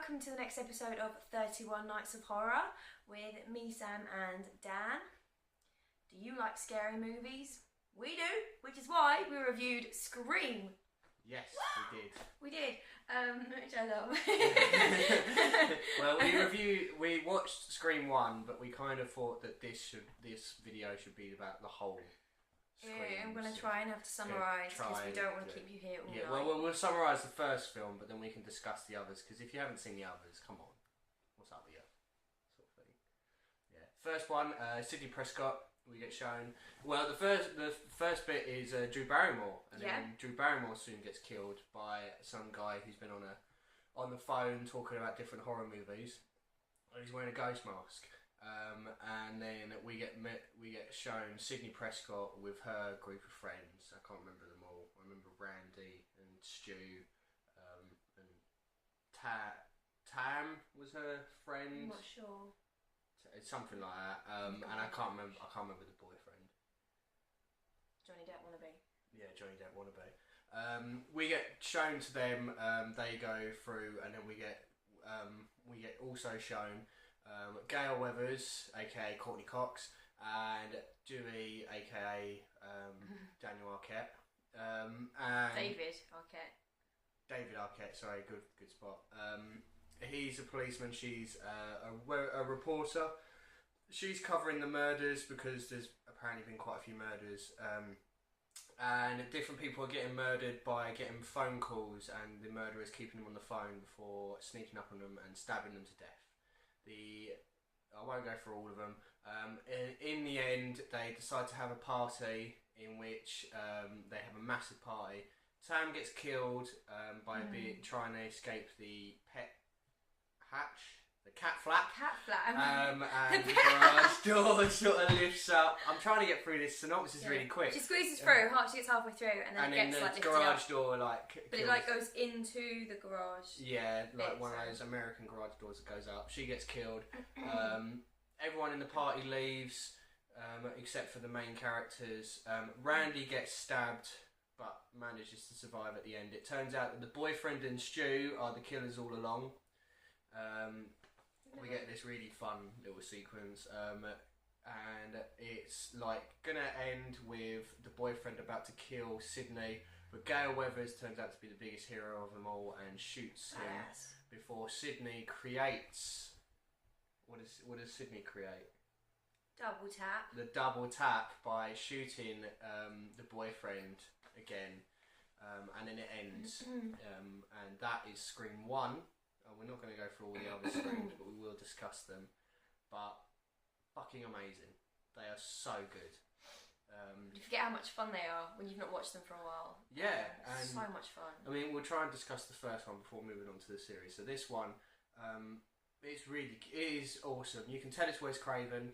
welcome to the next episode of 31 Nights of Horror with me, Sam, and Dan. Do you like scary movies? We do, which is why we reviewed Scream. Yes, we did. We did, which I love. Well, we watched Scream 1, but we kind of thought that this video should be about the whole Scream. Yeah, I'm going to try and have to summarise because we don't want to keep you here all night. Well, we'll summarise the first film, but then we can discuss the others, because if you haven't seen the others, come on. What's up with you? Sort of thing. Yeah. First one, Sidney Prescott. We get shown. Well, the first bit is Drew Barrymore, and then Drew Barrymore soon gets killed by some guy who's been on the phone talking about different horror movies. And he's wearing a ghost mask, and then we get shown Sidney Prescott with her group of friends. I can't remember them all. I remember Randy and Stu, and Tam was her friend. I'm not sure. It's something like that, and I can't remember the boyfriend. Johnny Depp wannabe. Yeah, Johnny Depp wannabe. We get shown to them. They go through, and then we get also shown Gail Weathers, aka Courtney Cox, and Dewey, aka Daniel Arquette, and David Arquette. David Arquette, sorry, good spot. He's a policeman, she's a reporter. She's covering the murders because there's apparently been quite a few murders. And different people are getting murdered by getting phone calls, and the murderers keeping them on the phone before sneaking up on them and stabbing them to death. I won't go through all of them. In the end, they decide to have a party in which they have a massive party. Tam gets killed by trying to escape the pet hatch, the cat flap. And the garage door sort of lifts up. I'm trying to get through this synopsis really quick. She squeezes through, she gets halfway through, and then it gets the lifted garage up. door But it goes into the garage. Yeah, like one of those American garage doors that goes up. She gets killed. Everyone in the party leaves, except for the main characters. Randy gets stabbed, but manages to survive at the end. It turns out that the boyfriend and Stu are the killers all along. We get this really fun little sequence, and it's like gonna end with the boyfriend about to kill Sidney, but Gail Weathers turns out to be the biggest hero of them all and shoots him before Sidney creates. What does Sidney create? Double tap. The double tap by shooting the boyfriend again, and then it ends, and that is Scream 1. We're not going to go through all the other Screams, but we will discuss them. But fucking amazing. They are so good. You forget how much fun they are when you've not watched them for a while. Yeah. And so much fun. I mean, we'll try and discuss the first one before moving on to the series. So this one, it is awesome. You can tell it's Wes Craven.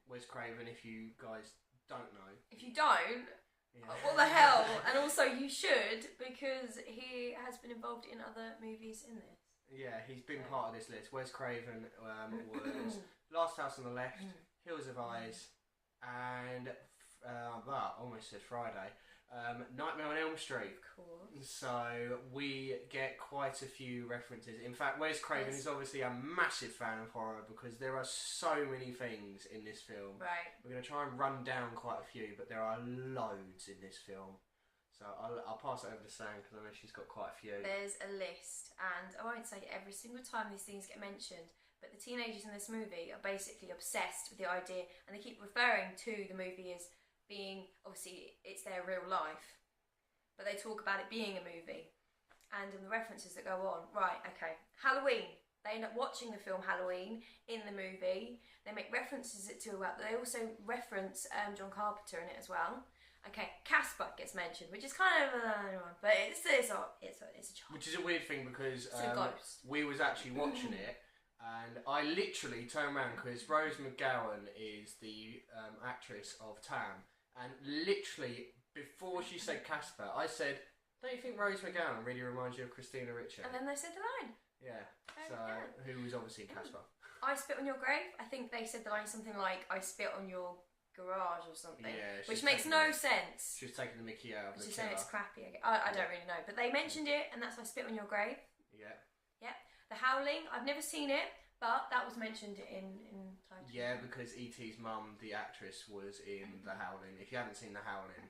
Wes Craven, if you guys don't know. If you don't... Yeah. What the hell? And also you should, because he has been involved in other movies in this. Yeah, he's been part of this list. Wes Craven was Last House on the Left, Hills of Eyes, and almost said Friday, Nightmare on Elm Street. Of course. So we get quite a few references. In fact, Wes Craven is obviously a massive fan of horror because there are so many things in this film. Right. We're going to try and run down quite a few, but there are loads in this film. So I'll pass it over to Sam because I know she's got quite a few. There's a list, and I won't say every single time these things get mentioned, but the teenagers in this movie are basically obsessed with the idea, and they keep referring to the movie as being, obviously, it's their real life, but they talk about it being a movie, and in the references that go on. Right, okay. Halloween. They end up watching the film Halloween in the movie. They make references to it, but they also reference John Carpenter in it as well. Okay, Casper gets mentioned, which is kind of but it's a child. Which is a weird thing because it's a ghost. We was actually watching it, and I literally turned around because Rose McGowan is the actress of Tam, and literally before she said Casper, I said, "Don't you think Rose McGowan really reminds you of Christina Ricci?" And then they said the line. Yeah. Who was obviously in Casper. I spit on your grave. I think they said the line something like, "I spit on your garage" or something, which makes no sense. She was taking the mickey out of the She's saying it's crappy. I don't really know, but they mentioned it, and that's "I spit on your grave." Yeah. Yeah. The Howling, I've never seen it, but that was mentioned in title. Yeah, because E.T.'s mum, the actress, was in The Howling. If you haven't seen The Howling,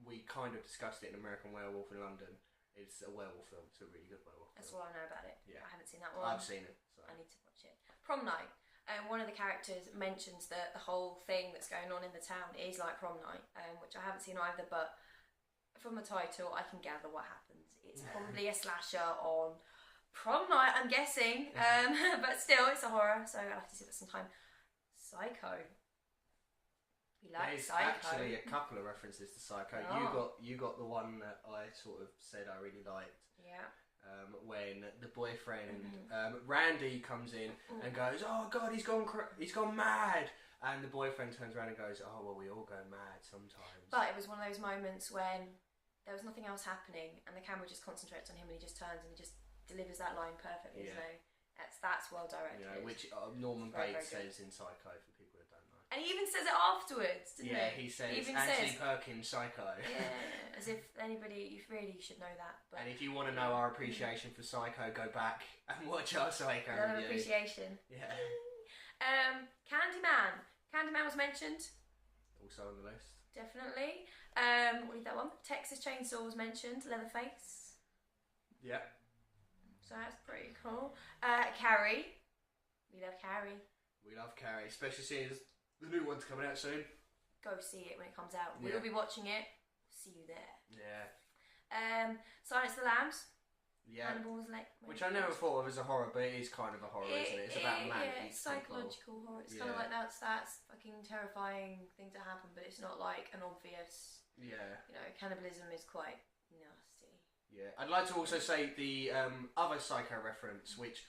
we kind of discussed it in American Werewolf in London. It's a werewolf film. It's a really good werewolf film. That's all I know about it. Yeah. I haven't seen that one. I've seen it. So. I need to watch it. Prom night. One of the characters mentions that the whole thing that's going on in the town is like prom night, which I haven't seen either, but from the title I can gather what happens. It's probably a slasher on prom night, I'm guessing, but still it's a horror, so I'll have to see it sometime. Psycho. We like There's Psycho. actually a couple of references to Psycho. Oh. You got the one that I sort of said I really liked. Yeah. When the boyfriend Randy comes in and goes, "Oh God, he's gone mad," and the boyfriend turns around and goes, "Oh well, we all go mad sometimes." But it was one of those moments when there was nothing else happening, and the camera just concentrates on him, and he just turns and he just delivers that line perfectly. Yeah. So that's well directed. Yeah, which Norman Very, Bates very says in Psycho for people that don't know. And he even says it afterwards, didn't Yeah, he? he says even Anthony says, Perkins Psycho. Yeah, as if anybody, you really should know that. But And if you want to know our appreciation for Psycho, go back and watch our Psycho another review. appreciation. Yeah. Candyman. Candyman was mentioned. Also on the list. Definitely. We'll leave that one. Texas Chainsaw was mentioned. Leatherface. Yeah. So that's pretty cool. Carrie. We love Carrie. We love Carrie, especially seeing as the new one's coming out soon. Go see it when it comes out. Yeah. We'll be watching it. See you there. Yeah. Silence of the Lambs. Yeah. Hannibal's Which I never thought of as a horror, but it is kind of a horror, isn't it? It's about man yeah, eats it's psychological horror. It's kind of Yeah. like that's fucking terrifying thing to happen, but it's not like an obvious. people. Yeah. You know, cannibalism is quite nasty. Yeah. I'd like to also say the other Psycho reference, which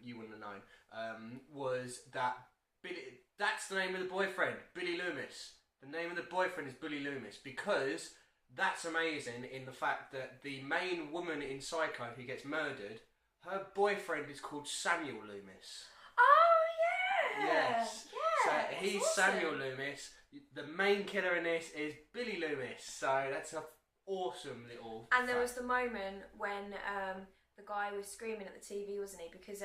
you wouldn't have known, was that Billy. That's the name of the boyfriend, Billy Loomis. The name of the boyfriend is Billy Loomis because that's amazing in the fact that the main woman in Psycho who gets murdered, her boyfriend is called Samuel Loomis. Oh yeah. Yes. Yeah. So that's he's awesome. Samuel Loomis. The main killer in this is Billy Loomis. So that's a awesome little. And there fact. was the moment when the guy was screaming at the TV, wasn't he? Because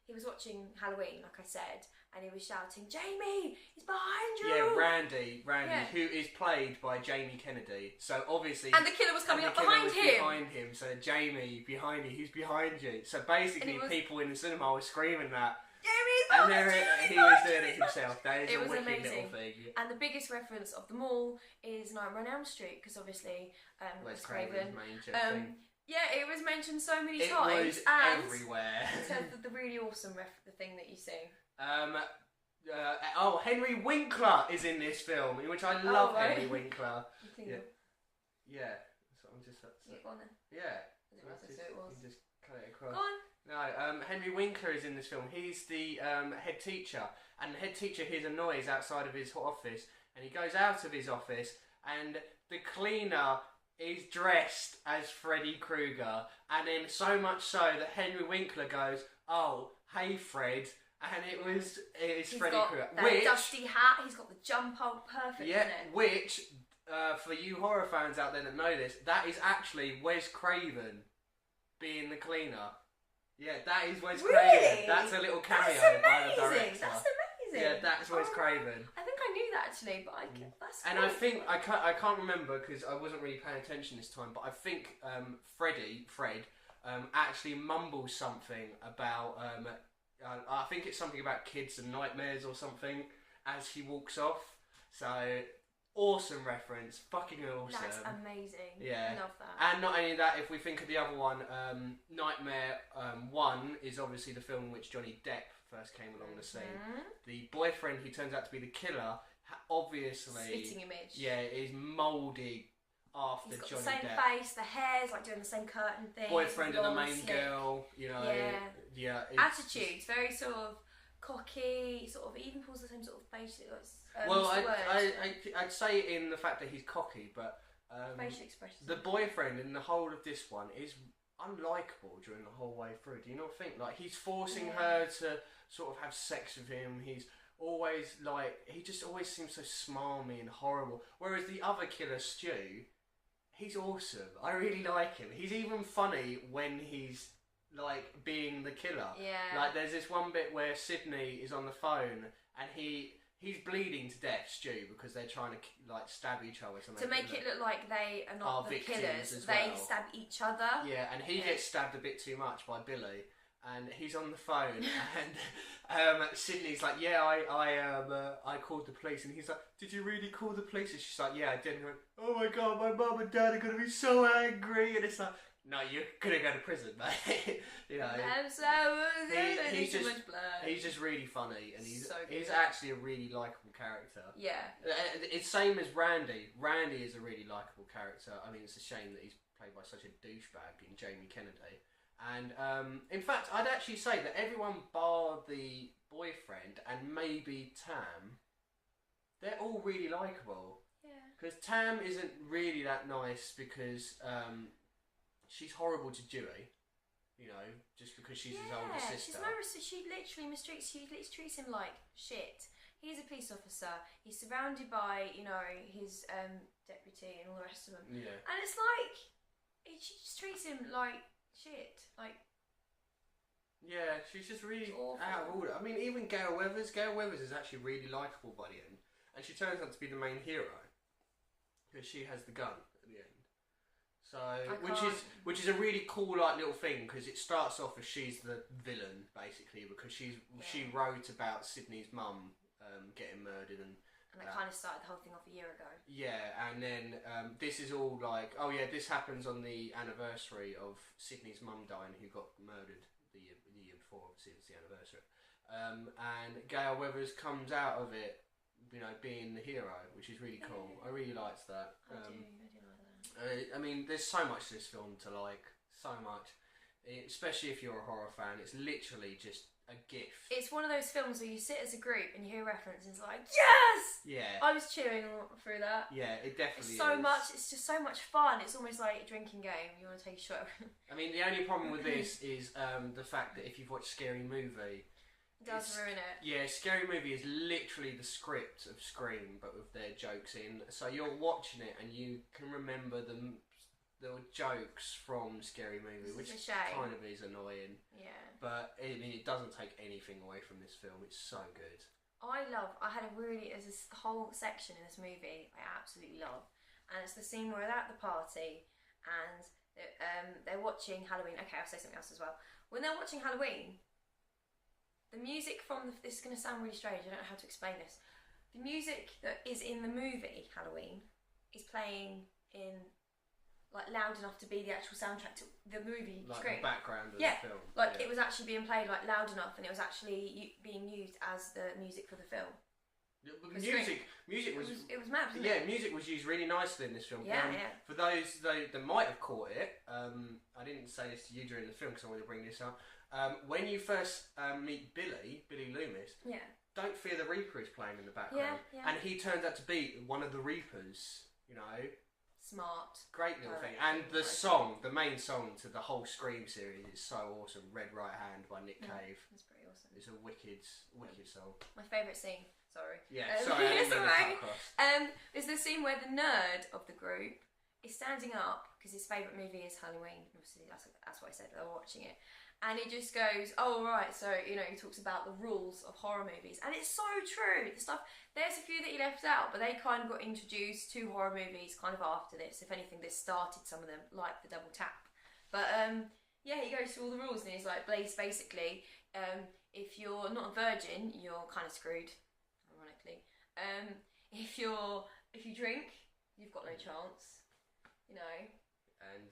he was watching Halloween, like I said, and he was shouting, "Jamie, he's behind you!" Yeah, Randy, Yeah. who is played by Jamie Kennedy. So obviously, And the killer was coming and up the killer behind was him. Behind him. So Jamie, behind you, who's behind you? So basically, And it was- people in the cinema were screaming that, Jamie's and behind there you! he was doing it himself. That is It a was wicked amazing. little thing. And the biggest reference of them all is Nightmare on Elm Street, because obviously Wes Wes Craven's Craven. main thing. Yeah, it was mentioned so many It times. was and everywhere. it said that the really awesome the thing that you see. Henry Winkler is in this film, in which I love right. Henry Winkler. You think Yeah. Yeah. So I'm just. Yeah, go on then. Yeah. I didn't realise who it was. You just cut it across. Go on. No, Henry Winkler is in this film. He's the head teacher, and the head teacher hears a noise outside of his office, and he goes out of his office, and the cleaner is dressed as Freddy Krueger, and then so much so that Henry Winkler goes, "Oh, hey Fred," and it's He's Freddy got Krueger. that dusty hat. He's got the jump out perfect. Yeah, Isn't it? which for you horror fans out there that know this, that is actually Wes Craven being the cleaner. Yeah, that is Wes Really? Craven. That's a little cameo That's by the amazing. director. That's amazing. Yeah, that's Wes Oh, Craven. I think I knew that actually, but that's. And cool. I think I can't remember because I wasn't really paying attention this time, but I think Fred actually mumbles something about I think it's something about kids and nightmares or something as he walks off. So awesome reference, fucking awesome. That's amazing. Yeah. Love that. And not only that, if we think of the other one, Nightmare 1 is obviously the film in which Johnny Depp first came along the scene. The boyfriend who turns out to be the killer, obviously, Spitting image. yeah, is moulded after He's got Johnny the same Depp. face, the hair's like doing the same curtain thing. Boyfriend of the long, main slick. girl, you know. Yeah. It's Attitudes, very sort of cocky, sort of even pulls the same sort of face. Well, what's the word? I'd say it in the fact that he's cocky, but facial expressions. the boyfriend in the whole of this one is unlikable during the whole way through. Do you not think? Like, he's forcing her to sort of have sex with him. He's always like, he just always seems so smarmy and horrible. Whereas the other killer, Stu, he's awesome. I really like him. He's even funny when he's like being the killer. Yeah. Like there's this one bit where Sydney is on the phone and he's bleeding to death, Stu, because they're trying to like stab each other to make it look like they are not the killers. They stab each other. Yeah, and he gets stabbed a bit too much by Billy. And he's on the phone, and Sydney's like, "Yeah, I called the police." And he's like, "Did you really call the police?" And she's like, "Yeah, I did." And he went, "Oh my god, my mum and dad are gonna be so angry." And it's like, "No, you're gonna go to prison, mate." You know. I'm so he's just really funny, and he's so he's actually a really likable character. Yeah. It's same as Randy. Randy is a really likable character. I mean, it's a shame that he's played by such a douchebag in Jamie Kennedy. And in fact, I'd actually say that everyone bar the boyfriend and maybe Tam, they're all really likable. Yeah. Because Tam isn't really that nice because she's horrible to Dewey. You know, just because she's his older sister. She literally treats him like shit. He's a police officer. He's surrounded by, you know, his deputy and all the rest of them. Yeah. And it's like, she just treats him like shit. Like, yeah, she's just really out of order. I mean, even Gail Weathers is actually really likeable by the end, and she turns out to be the main hero because she has the gun at the end. So, which is a really cool like little thing because it starts off as she's the villain basically because she wrote about Sydney's mum getting murdered and that kind of started the whole thing off a year ago. Yeah, and then this is all like, oh yeah, this happens on the anniversary of Sydney's mum dying, who got murdered the year before. Obviously, it's the anniversary. And Gail Weathers comes out of it, you know, being the hero, which is really cool. I really liked that. I do like that. I mean, there's so much to this film to like, so much. Especially if you're a horror fan, it's literally just a gift. It's one of those films where you sit as a group and you hear reference and it's like, yes! Yeah. I was cheering through that. Yeah, it definitely It's just so much fun. It's almost like a drinking game. You want to take a shot. I mean, the only problem with this is the fact that if you've watched Scary Movie, it does ruin it. Yeah, Scary Movie is literally the script of Scream, but with their jokes in. So you're watching it and you can remember the jokes from Scary Movie, which kind of is annoying. Yeah. But I mean, it doesn't take anything away from this film. It's so good. There's this whole section in this movie I absolutely love, and it's the scene where they're at the party and they're watching Halloween. Okay, I'll say something else as well. When they're watching Halloween, the music from this is going to sound really strange. I don't know how to explain this. The music that is in the movie Halloween is playing in like loud enough to be the actual soundtrack to the movie Scream. The background of the film. It was actually being played like loud enough, and it was actually being used as the music for the film. Music was mad, wasn't it? Yeah, music was used really nicely in this film. Yeah. For those that might have caught it, I didn't say this to you during the film because I wanted to bring this up. When you first meet Billy Loomis, Don't Fear the Reaper is playing in the background, and he turns out to be one of the Reapers. You know. Smart. Great little thing. And the song, the main song to the whole Scream series is so awesome. Red Right Hand by Nick Cave. That's pretty awesome. It's a wicked song. My favourite scene. Sorry. Yeah, sorry. I didn't mean to cut across. Is the scene where the nerd of the group is standing up because his favourite movie is Halloween. Obviously, that's what I said. They were watching it. And he just goes, oh, right, so, you know, he talks about the rules of horror movies. And it's so true. There's a few that he left out, but they kind of got introduced to horror movies kind of after this. If anything, this started some of them, like the Double Tap. But, he goes through all the rules, and he's like, basically, if you're not a virgin, you're kind of screwed, ironically. If you drink, you've got no chance, you know. And...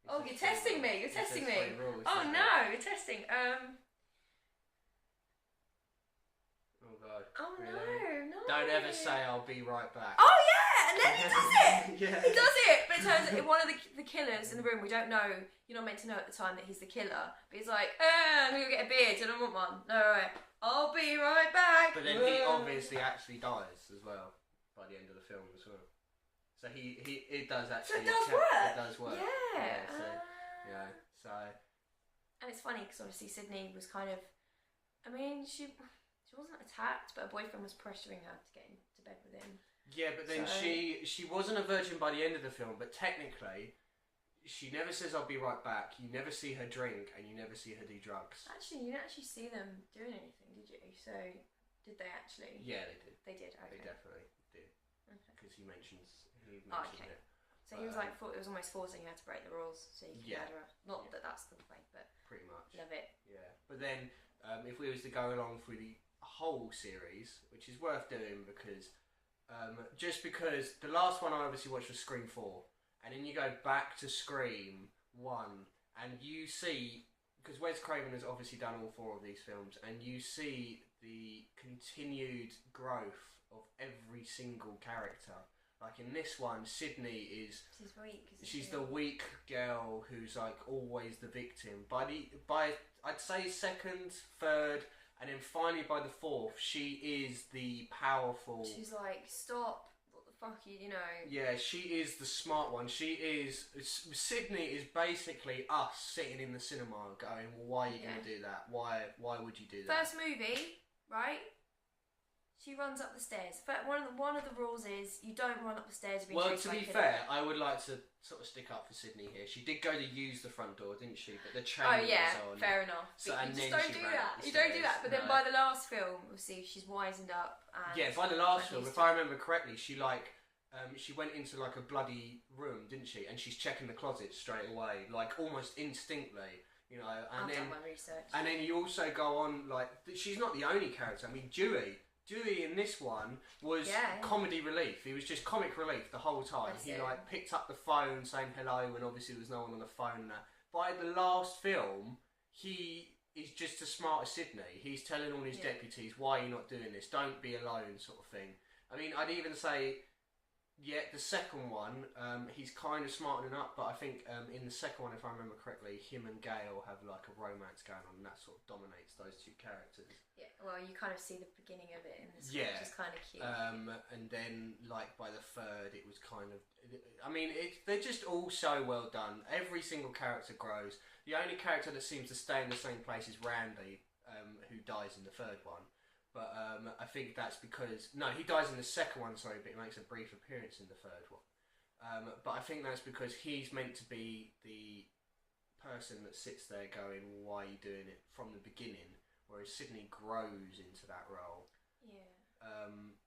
Oh, you're testing me! You're testing me! Oh no, you're testing. Oh god. Oh really? no. Don't ever say I'll be right back. Oh yeah, and then he does it! Yeah. He does it! But it turns out one of the killers in the room, we don't know, you're not meant to know at the time that he's the killer, but he's like, I'm gonna go get a beard, I don't want one. No, right. I'll be right back! But then he obviously actually dies as well by the end of the film as well. So it does actually. So it does work. It does work. Yeah. So. And it's funny because obviously Sydney was kind of. I mean, she wasn't attacked, but her boyfriend was pressuring her to get into bed with him. Yeah, but then she wasn't a virgin by the end of the film, but technically, she never says I'll be right back. You never see her drink, and you never see her do drugs. Actually, you didn't actually see them doing anything, did you? So, did they actually? Yeah, they did. They did. Okay. They definitely did. Okay. Because he mentioned Okay. it. So he was like, it was almost forcing her to break the rules so you could murder her. Not that that's the way, but pretty much. Love it. Yeah, but then if we was to go along through the whole series, which is worth doing because just because the last one I obviously watched was Scream 4, and then you go back to Scream 1, and you see, because Wes Craven has obviously done all 4 of these films, and you see the continued growth of every single character. Like in this one, Sydney is she's weak. She's the weak girl who's like always the victim. By I'd say second, third, and then finally by the 4th, she is the powerful. She's like, stop! What the fuck, you know? Yeah, she is the smart one. Sydney is basically us sitting in the cinema going, well, "Why are you going to do that? Why would you do that?" First movie, right? She runs up the stairs. But one of the rules is you don't run up the stairs. Well, to be fair, I would like to sort of stick up for Sydney here. She did go to use the front door, didn't she? But the chain was on. Fair enough. So, you just don't do that. You don't do that. But then by the last film, we'll see she's wisened up. And by the last film, if I remember correctly, she she went into like a bloody room, didn't she? And she's checking the closet straight away, like almost instinctly. You know, and I've done my research. And then you also go on like she's not the only character. I mean, Dewey in this one was comedy relief. He was just comic relief the whole time. He like picked up the phone saying hello when obviously there was no one on the phone and that. By the last film, he is just as smart as Sydney. He's telling all his deputies, why are you not doing this? Don't be alone, sort of thing. I mean, I'd even say, the second one, he's kind of smartening up, but I think in the second one, if I remember correctly, him and Gail have like a romance going on, and that sort of dominates those 2 characters. Yeah, well, you kind of see the beginning of it in this one, which is kind of cute. And then, like, by the third, it was kind of... I mean, they're just all so well done. Every single character grows. The only character that seems to stay in the same place is Randy, who dies in the third one. But I think that's because... No, he dies in the second one, sorry, but he makes a brief appearance in the third one. But I think that's because he's meant to be the person that sits there going, why are you doing it, from the beginning, whereas Sydney grows into that role. Yeah.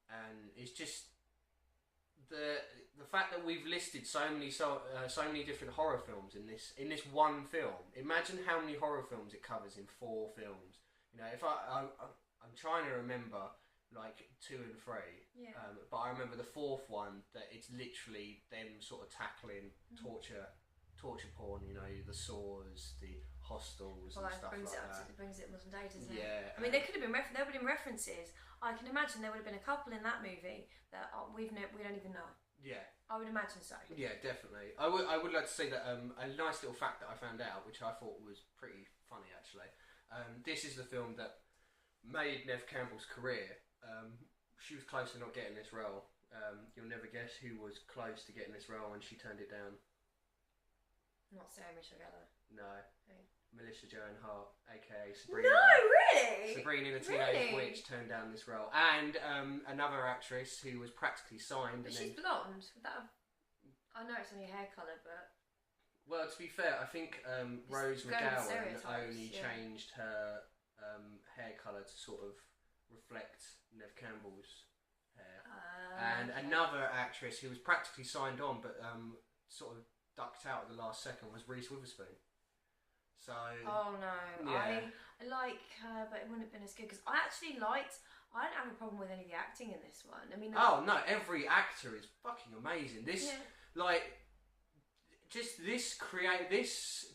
And it's just... The fact that we've listed so many different horror films in this one film. Imagine how many horror films it covers in 4 films. You know, if I'm trying to remember like 2 and 3, but I remember the 4th one that it's literally them sort of tackling torture porn. You know, the saws, the hostels, and stuff like that. It brings it modern day, doesn't it? Yeah. I mean, there could have been there would have been references. I can imagine there would have been a couple in that movie that we don't even know. Yeah. I would imagine so. Yeah, definitely. I would like to say that a nice little fact that I found out, which I thought was pretty funny actually. This is the film that made Neve Campbell's career. She was close to not getting this role. You'll never guess who was close to getting this role and she turned it down. Not Sarah Michelle Gellar. No. Who? Melissa Joan Hart, aka Sabrina. No, really? Sabrina the Teenage Witch turned down this role. And another actress who was practically signed. But she's blonde. Would that have... I know it's only hair colour, but... Well, to be fair, I think Rose McGowan only changed her hair colour to sort of reflect Neve Campbell's hair. And another actress who was practically signed on but sort of ducked out at the last second was Reese Witherspoon. So... Oh no, yeah. I like her, but it wouldn't have been as good because I don't have a problem with any of the acting in this one. I mean... Oh no, every actor is fucking amazing. This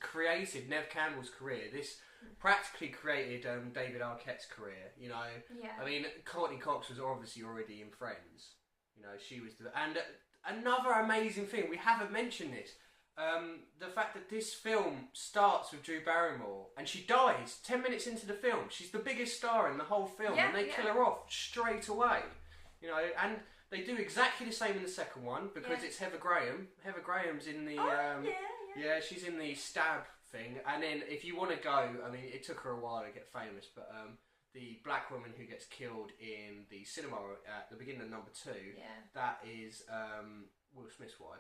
created Neve Campbell's career. This practically created David Arquette's career. You know, I mean, Courtney Cox was obviously already in Friends. You know, she was and another amazing thing we haven't mentioned this. The fact that this film starts with Drew Barrymore and she dies 10 minutes into the film. She's the biggest star in the whole film, and they kill her off straight away. You know, and they do exactly the same in the second one because it's Heather Graham. Heather Graham's in the she's in the stab thing. And then if you want to go, I mean, it took her a while to get famous, but the black woman who gets killed in the cinema at the beginning of number 2, that is Will Smith's wife.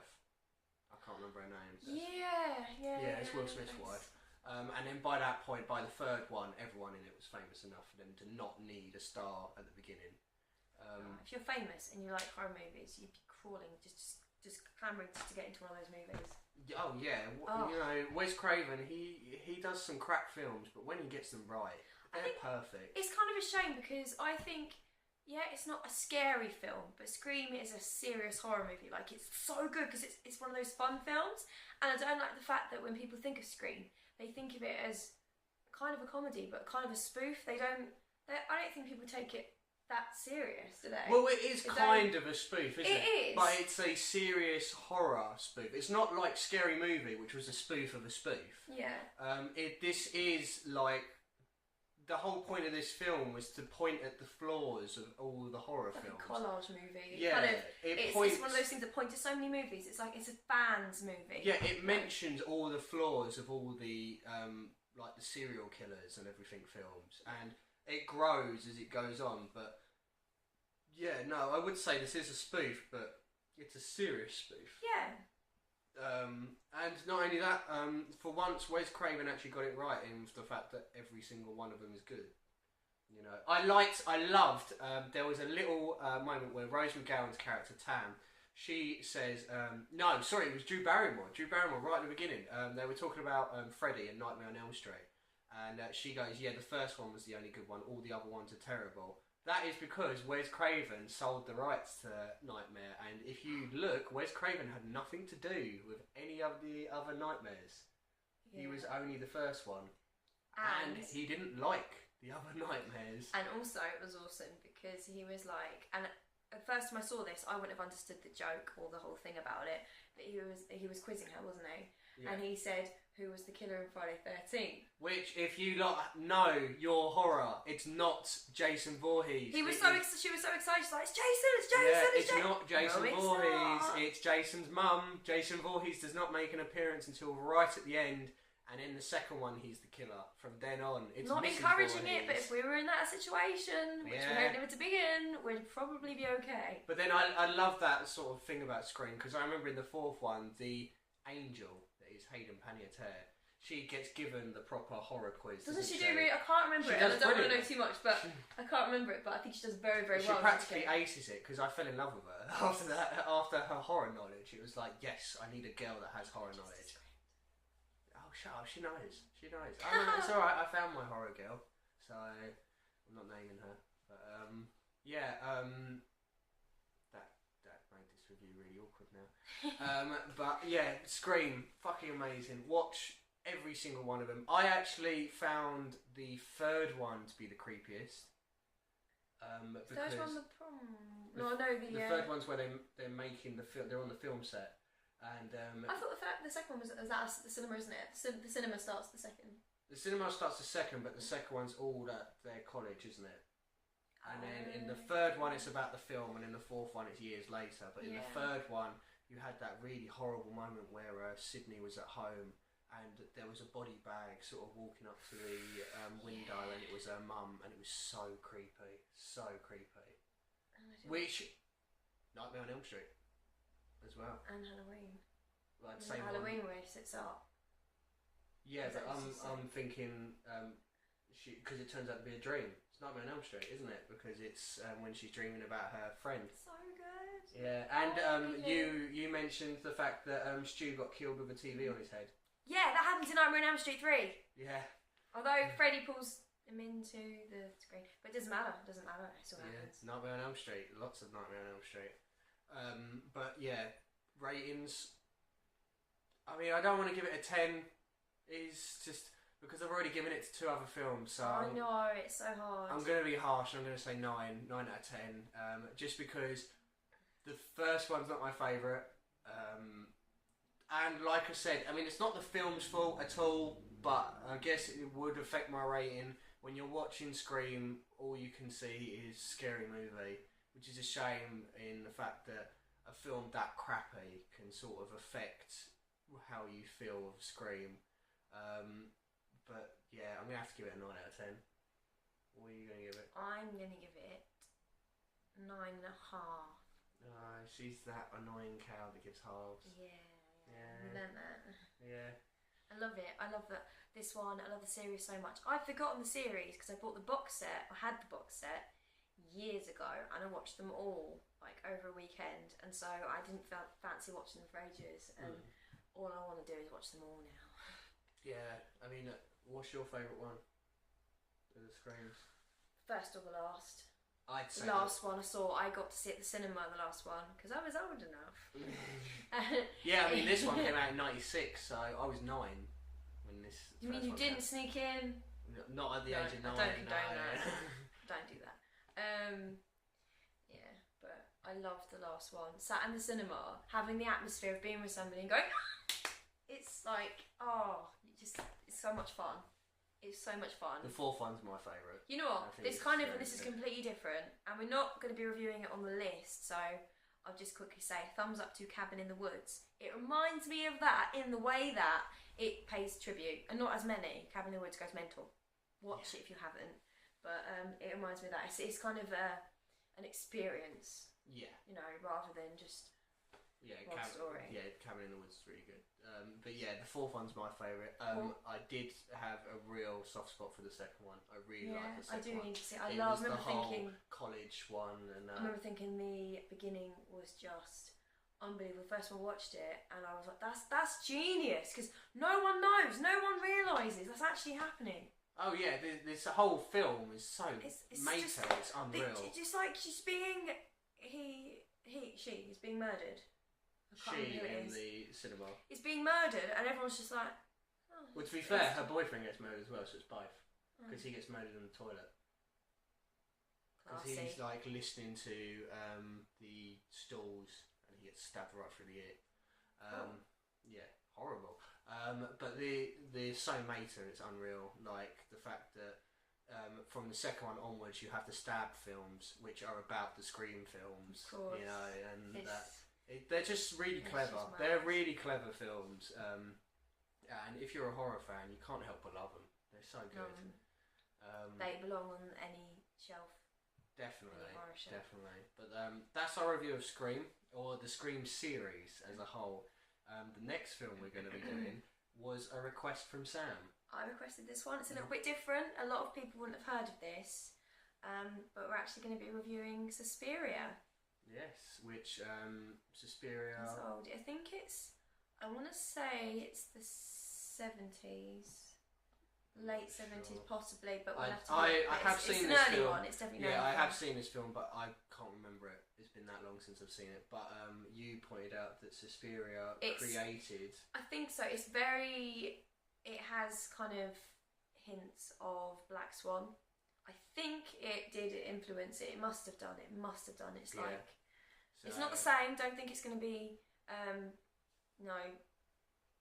I can't remember her name. Yeah, It's Will Smith's wife. And then by that point, by the third one, everyone in it was famous enough for them to not need a star at the beginning. If you're famous and you like horror movies, you'd be crawling, just clamouring to get into one of those movies. Oh yeah, you know, Wes Craven, he does some crap films, but when he gets them right, they're perfect. It's kind of a shame because I think, yeah, it's not a scary film, but Scream is a serious horror movie. Like, it's so good because it's one of those fun films, and I don't like the fact that when people think of Scream, they think of it as kind of a comedy, but kind of a spoof. I don't think people take it that serious, do they? Well, it is kind of a spoof, isn't it? It is. But it's a serious horror spoof. It's not like Scary Movie, which was a spoof of a spoof. Yeah. This is like... The whole point of this film was to point at the flaws of all the horror films. A collage movie. Yeah. It's one of those things that point to so many movies. It's like, it's a fan's movie. Yeah, it mentions all the flaws of all the, like the serial killers and everything films. And it grows as it goes on, but yeah, no, I would say this is a spoof, but it's a serious spoof. Yeah. And not only that, for once, Wes Craven actually got it right in the fact that every single one of them is good. You know, I loved. There was a little moment where Rose McGowan's character Tam, she says, no, sorry, it was Drew Barrymore. Drew Barrymore, right at the beginning. They were talking about Freddy and Nightmare on Elm Street. And she goes, yeah, the first one was the only good one. All the other ones are terrible. That is because Wes Craven sold the rights to Nightmare. And if you look, Wes Craven had nothing to do with any of the other Nightmares. Yeah. He was only the first one. And he didn't like the other Nightmares. And also, it was awesome because he was like... And at first time I saw this, I wouldn't have understood the joke or the whole thing about it. But he was quizzing her, wasn't he? Yeah. And he said, who was the killer in Friday 13? Which, if you lot know your horror, it's not Jason Voorhees. She was so excited. She's like, it's Jason. Yeah, it's not Jason Voorhees. It's Jason's mum. Jason Voorhees does not make an appearance until right at the end. And in the second one, he's the killer. From then on, it's not Mrs. encouraging Voorhees. it, but if we were in that situation, which we don't never to be in, we'd probably be okay. But then I love that sort of thing about Scream, because I remember in the fourth one, the angel that is Hayden Panettiere, she gets given the proper horror quiz. Doesn't she do really? I can't remember it. I don't want to know too much, but I can't remember it. But I think she does very, very well. She practically aces it because I fell in love with her after that. After her horror knowledge, it was like, yes, I need a girl that has horror knowledge. Oh, shut up! She knows. She knows. Oh, no, it's all right. I found my horror girl, so I'm not naming her. But that made this review really awkward now. But yeah, Scream, fucking amazing. Watch every single one of them. I actually found the third one to be the creepiest. Third one, the third one's where they're making the film. They're on the film set, and I thought the second one was at the cinema, isn't it? The cinema starts the second. The cinema starts the second, but the second one's all at their college, isn't it? And then in the third one, it's about the film, and in the fourth one, it's years later. But in the third one, you had that really horrible moment where Sydney was at home. And there was a body bag sort of walking up to the window, and it was her mum, and it was so creepy, so creepy. Which, Nightmare on Elm Street, as well. And Halloween. Like Halloween where she sits up. Yeah, but I'm thinking, because it turns out to be a dream. It's Nightmare on Elm Street, isn't it? Because it's when she's dreaming about her friend. So good. Yeah, and you mentioned the fact that Stu got killed with a TV on his head. Yeah, that happens in Nightmare on Elm Street 3. Yeah. Although Freddy pulls him into the screen. But it doesn't matter. It still happens. Nightmare on Elm Street. Lots of Nightmare on Elm Street. But yeah, ratings. I mean, I don't want to give it a 10. It's just because I've already given it to two other films. So I know, it's so hard. I'm going to be harsh. I'm going to say 9 out of 10. Just because the first one's not my favourite. And like I said, I mean, it's not the film's fault at all, but I guess it would affect my rating. When you're watching Scream, all you can see is Scary Movie, which is a shame in the fact that a film that crappy can sort of affect how you feel of Scream. But yeah, I'm going to have to give it a 9 out of 10. What are you going to give it? I'm going to give it 9.5. She's that annoying cow that gives halves. Yeah. We learned that. Yeah. I love it. I love that this one. I love the series so much. I've forgotten the series because I bought the box set. I had the box set years ago, and I watched them all like over a weekend. And so I didn't fancy watching them for ages. And all I want to do is watch them all now. Yeah. I mean, what's your favourite one? The Screams. First or the last? I'd say the last one I saw. I got to see at the cinema. The last one because I was old enough. Yeah, I mean, this one came out in '96, so I was 9 when this. You mean you didn't sneak in? Not at the age of 9. I don't condone that. Don't do that. Yeah, but I loved the last one. Sat in the cinema, having the atmosphere of being with somebody and going, it's like, it's so much fun. It's so much fun. The fourth one's my favourite. You know what? This is completely different, and we're not going to be reviewing it on the list, so I'll just quickly say thumbs up to Cabin in the Woods. It reminds me of that in the way that it pays tribute, and not as many. Cabin in the Woods goes mental. Watch it if you haven't. But it reminds me of that. It's kind of an experience. Yeah. You know, rather than just story. Yeah, Cabin in the Woods is really good. But yeah, the fourth one's my favourite. I did have a real soft spot for the second one. I really like the second one. I do need to see it. I remember thinking college one, and I remember thinking the beginning was just unbelievable. The first one I watched it, and I was like, "That's genius," because no one knows, no one realises that's actually happening. Oh yeah, this whole film is so meta. It's unreal. Just like she's being she's being murdered. She in the cinema. He's being murdered, and everyone's just like. Oh, well, to be fair, her boyfriend gets murdered as well, so it's both. Because he gets murdered in the toilet. Because he's like listening to the stalls, and he gets stabbed right through the ear. Yeah, horrible. But the so meta, it's unreal. Like the fact that from the second one onwards, you have the Stab films, which are about the Scream films. Of course. You know, and they're just really clever. They're really clever films. And if you're a horror fan, you can't help but love them. They're so good. They belong on any shelf. Definitely, definitely. But that's our review of Scream, or the Scream series as a whole. The next film we're going to be doing was a request from Sam. I requested this one. It's a little bit different. A lot of people wouldn't have heard of this. But we're actually going to be reviewing Suspiria. Yes, which Suspiria. It's old. I think I want to say it's the 70s, late 70s, possibly. But we'll have to. I have seen this film. It's an early one. It's definitely I have seen this film, but I can't remember it. It's been that long since I've seen it. But you pointed out that Suspiria created. I think so. It's very. It has kind of hints of Black Swan. I think it did influence it. It must have done. It's like it's not the same. Don't think it's going to be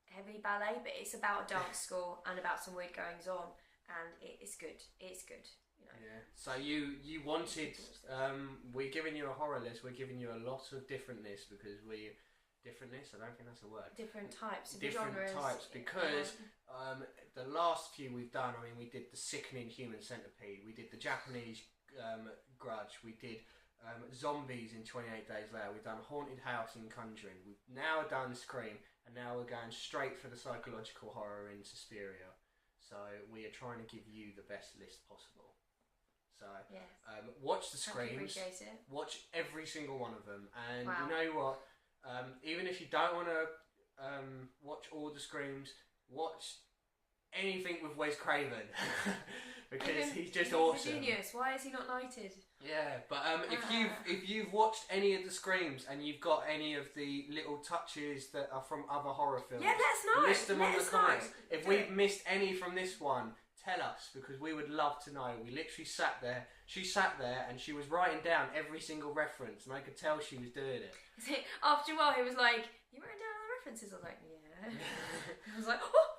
heavy ballet, but it's about a dance school and about some weird goings on, and it's good. It's good. You know. Yeah. So you wanted. We're giving you a horror list. We're giving you a lot of differentness because differentness. I don't think that's a word. Different types of different genres. Types because the last few we've done. I mean, we did the Sickening Human Centipede. We did the Japanese Grudge. We did Zombies in 28 Days Later. We've done Haunted House and Conjuring. We've now done Scream, and now we're going straight for the psychological horror in Suspiria. So we are trying to give you the best list possible. So watch the Screams. Watch every single one of them, and you know what? Even if you don't want to watch all the Screams, watch anything with Wes Craven because he's just awesome. He's a genius. Why is he not knighted? Yeah, but if you've watched any of the Screams and you've got any of the little touches that are from other horror films, let us know. List them on the comments. If we've missed any from this one, tell us because we would love to know. We literally sat there. She sat there and she was writing down every single reference, and I could tell she was doing it. After a while, he was like, "You writing down all the references?" I was like, "Yeah." I was like, "Oh."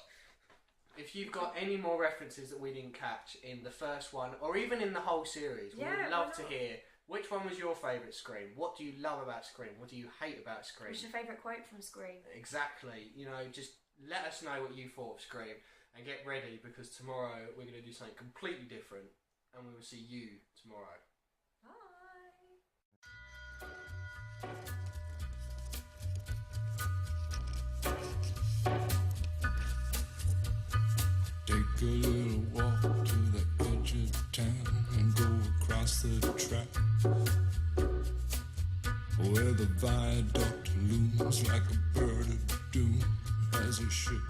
If you've got any more references that we didn't catch in the first one, or even in the whole series, we would love to hear. Which one was your favourite Scream? What do you love about Scream? What do you hate about Scream? What's your favourite quote from Scream? Exactly. You know, just let us know what you thought of Scream. And get ready because tomorrow we're going to do something completely different. And we will see you tomorrow. Bye. where the viaduct looms like a bird of doom as a ship